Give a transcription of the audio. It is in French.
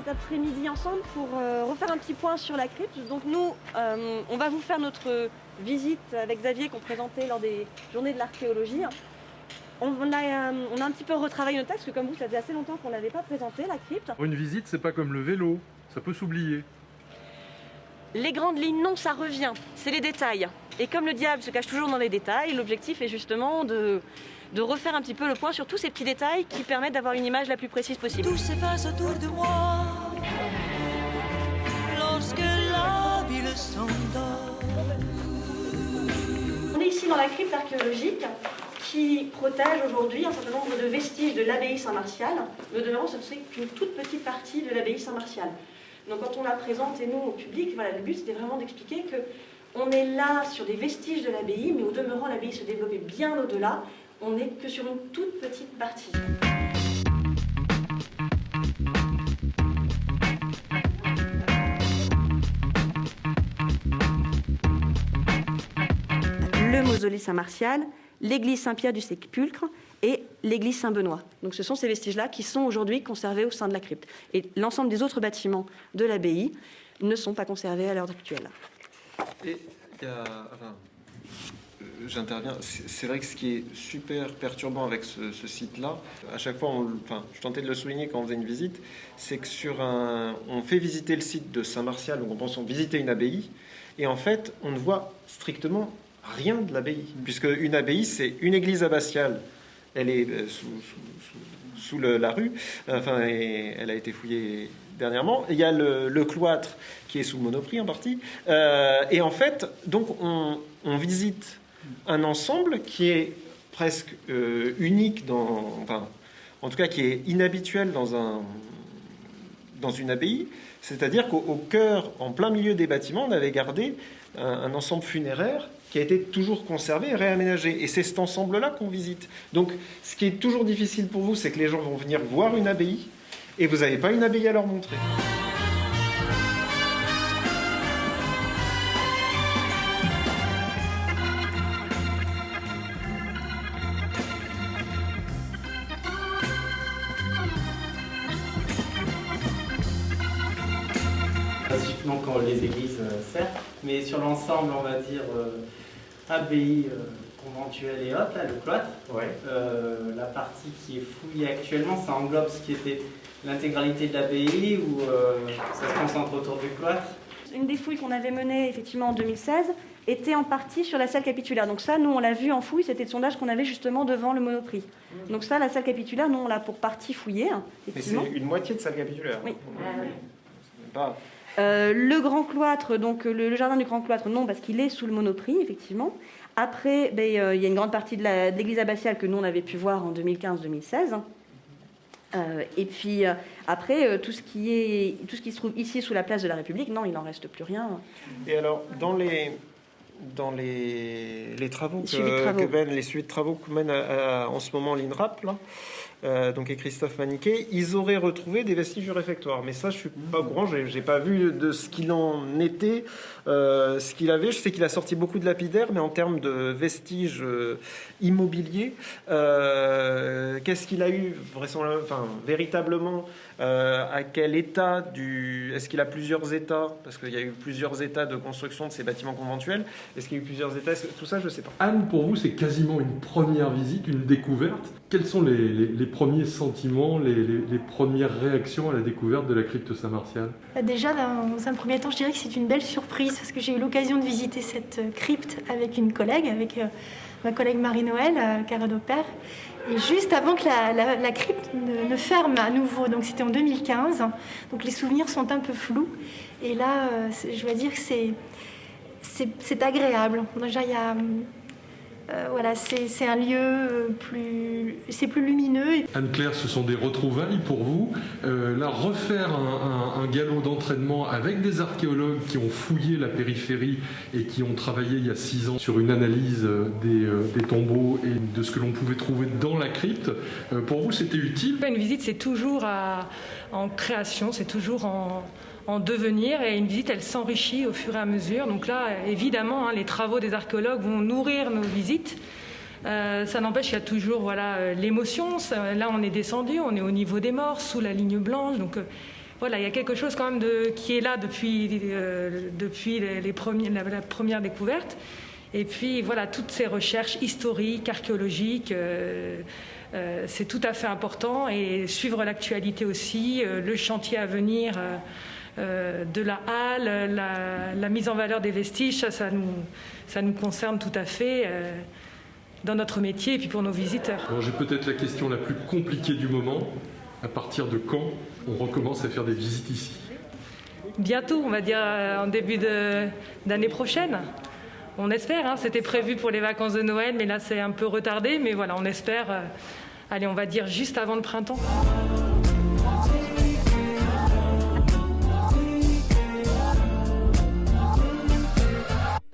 cet après-midi ensemble pour refaire un petit point sur la crypte. Donc nous, on va vous faire notre visite avec Xavier qu'on présentait lors des journées de l'archéologie. On a un petit peu retravaillé notre texte, parce que comme vous, ça faisait assez longtemps qu'on n'avait pas présenté la crypte. Une visite, c'est pas comme le vélo, ça peut s'oublier. Les grandes lignes, non, ça revient, c'est les détails. Et comme le diable se cache toujours dans les détails, l'objectif est justement de refaire un petit peu le point sur tous ces petits détails qui permettent d'avoir une image la plus précise possible. Tout s'efface autour de moi lorsque la ville s'endort. On est ici dans la crypte archéologique qui protège aujourd'hui un certain nombre de vestiges de l'abbaye Saint-Martial. Le demeurant, ce serait qu'une toute petite partie de l'abbaye Saint-Martial. Donc quand on la présente, et nous, au public, voilà, le but c'était vraiment d'expliquer qu'on est là sur des vestiges de l'abbaye, mais au demeurant, l'abbaye se développait bien au-delà. On n'est que sur une toute petite partie. Le mausolée Saint-Martial, l'église Saint-Pierre du Sépulcre et l'église Saint-Benoît. Donc ce sont ces vestiges-là qui sont aujourd'hui conservés au sein de la crypte. Et l'ensemble des autres bâtiments de l'abbaye ne sont pas conservés à l'heure actuelle. Et j'interviens. C'est vrai que ce qui est super perturbant avec ce site-là, à chaque fois, je tentais de le souligner quand on faisait une visite, c'est que on fait visiter le site de Saint-Martial, donc on pense visiter une abbaye, et en fait, on ne voit strictement rien de l'abbaye, puisque une abbaye, c'est une église abbatiale. Elle est sous la rue, et elle a été fouillée dernièrement. Il y a le cloître qui est sous Monoprix en partie, et en fait, donc on visite un ensemble qui est presque unique en tout cas qui est inhabituel dans une abbaye, c'est-à-dire qu'au cœur, en plein milieu des bâtiments, on avait gardé un ensemble funéraire qui a été toujours conservé et réaménagé. Et c'est cet ensemble-là qu'on visite. Donc, ce qui est toujours difficile pour vous, c'est que les gens vont venir voir une abbaye et vous n'avez pas une abbaye à leur montrer. Spécifiquement quand les églises servent, mais sur l'ensemble, on va dire abbaye conventuelle et haute, là, le cloître. Ouais. La partie qui est fouillée actuellement, ça englobe ce qui était l'intégralité de l'abbaye ou ça se concentre autour du cloître. Une des fouilles qu'on avait menées effectivement en 2016 était en partie sur la salle capitulaire. Donc ça, nous, on l'a vu en fouille, c'était le sondage qu'on avait justement devant le Monoprix. Donc ça, la salle capitulaire, nous, on l'a pour partie fouillée. Mais c'est une moitié de salle capitulaire. Oui. C'est pas... Le grand cloître, donc le jardin du grand cloître, non, parce qu'il est sous le Monoprix, effectivement. Après, il y a une grande partie de l'église abbatiale que nous, on avait pu voir en 2015-2016. Et puis, après, tout ce qui se trouve ici sous la place de la République, non, il n'en reste plus rien. Et alors, dans les travaux les suites de travaux que mène en ce moment l'INRAP, là, donc et Christophe Maniquet, ils auraient retrouvé des vestiges du réfectoire. Mais ça, je suis pas au courant, j'ai pas vu de ce qu'il en était, ce qu'il avait. Je sais qu'il a sorti beaucoup de lapidaires, mais en termes de vestiges immobiliers, qu'est-ce qu'il a eu véritablement, à quel état est-ce qu'il a plusieurs états, parce qu'il y a eu plusieurs états de construction de ces bâtiments conventuels. Est-ce qu'il y a eu plusieurs états? Tout ça, je sais pas. Anne, pour vous, c'est quasiment une première visite, une découverte. Quels sont les premiers sentiments, les premières réactions à la découverte de la crypte Saint-Martial? Déjà, dans un premier temps, je dirais que c'est une belle surprise parce que j'ai eu l'occasion de visiter cette crypte avec une collègue, avec ma collègue Marie-Noël Caradopère. Et juste avant que la crypte ne ferme à nouveau, donc c'était en 2015, donc les souvenirs sont un peu flous. Et là, je dois dire que c'est agréable. Déjà, il y a... c'est un lieu plus lumineux. Anne-Claire, ce sont des retrouvailles pour vous. Là, refaire un galop d'entraînement avec des archéologues qui ont fouillé la périphérie et qui ont travaillé il y a 6 ans sur une analyse des tombeaux et de ce que l'on pouvait trouver dans la crypte, pour vous, c'était utile? Une visite, c'est toujours en création, c'est toujours en devenir, et une visite, elle s'enrichit au fur et à mesure. Donc là, évidemment, les travaux des archéologues vont nourrir nos visites. Ça n'empêche qu'il y a toujours l'émotion. Là, on est descendu, on est au niveau des morts, sous la ligne blanche. Donc voilà, il y a quelque chose quand même qui est là depuis la première découverte. Et puis voilà, toutes ces recherches historiques, archéologiques, c'est tout à fait important. Et suivre l'actualité aussi, le chantier à venir de la halle, la mise en valeur des vestiges, ça nous concerne tout à fait dans notre métier et puis pour nos visiteurs. Alors j'ai peut-être la question la plus compliquée du moment. À partir de quand on recommence à faire des visites ici? Bientôt, on va dire en début d'année prochaine. On espère, hein, c'était prévu pour les vacances de Noël, mais là c'est un peu retardé. Mais voilà, on espère, allez, on va dire juste avant le printemps.